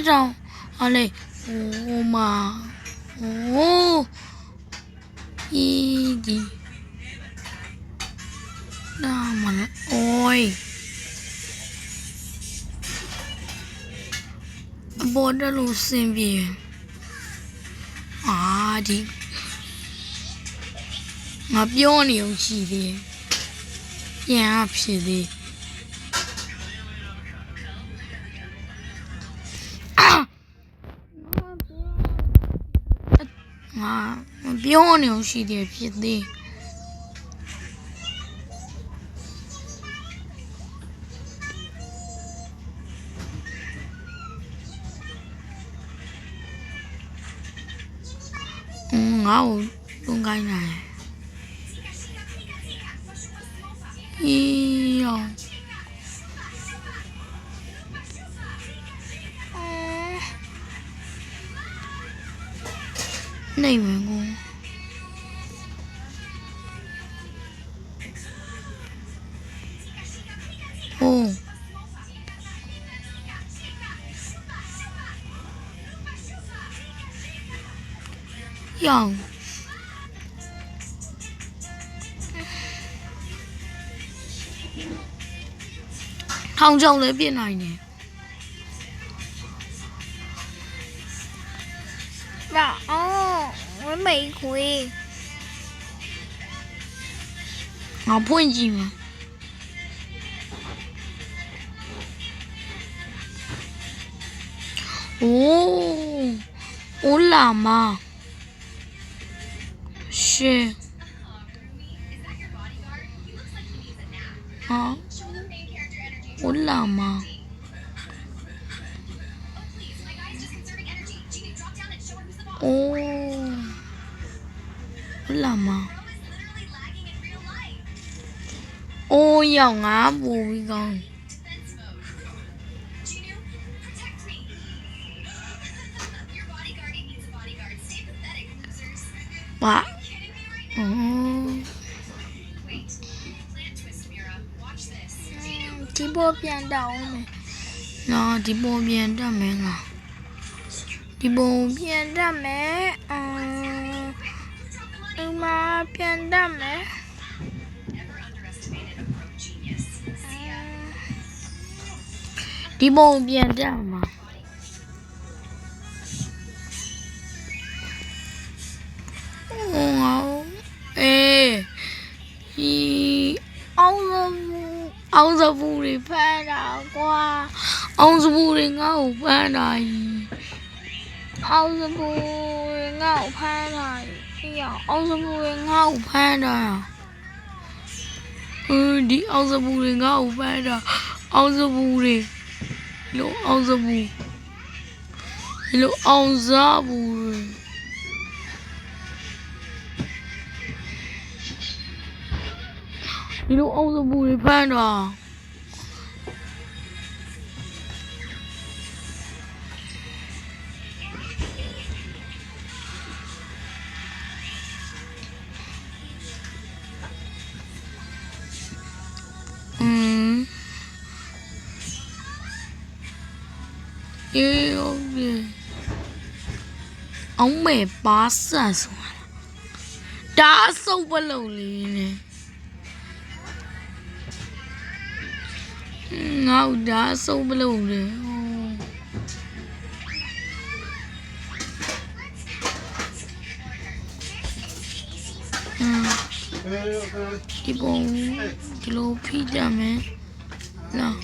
ဖြစ်တော့ဟာလေဟိုမှာဟိုဒီနာမလားအိုးဘော်ဒလို့စင်ပြေဒီငါပြောနေအောင်ရှိသေးတယ်ပြန်ဖြစ်သေးငါပြောနေအောင်ရှိသေးဖြစ်သေးငါ့ကိုလုံးကိုင်းနိုင်ရောနေဝင်ကိုရောထောင်ချောင်းလည်းပြစ်နိုင်တယ်我没回。ငါဖွင့်ကြည့်မယ်အိုးလာမရှေအိုးလာမလာမရောင်ငါပူပြီးကောင်းပါဒီ波变到我们，နော်ဒီပုံပြန်တက်မယ်ငါဒီပုံ变到没？妈变到没？ဒီပုံပြန်တက်မှာအောင်စပူတွေဖမ်းတာကွာအောင်စပူတွေငါ့ကိုဖမ်းတာအောင်စပူတွေငါ့ကိုဖမ်းတာအောင်စပူတွေငါ့ကိုဖမ်းတာဒီအောင်စပူတွေငါ့ကိုဖမ်းတာအောင်စပူတွေလို့အောင်စပူလို့အောင်စားပူတွေဒီလိုအောင်စပူတွေဖမ်းတာအောင်မဲ့ပါဆတ်ဆိုတာဒါအစုပ်ပလုံးလေးနဲ့ငါ့ဒါအစုပ်ပလုံးလေးဒီပုံဒီလိုဖိကြမယ်နော်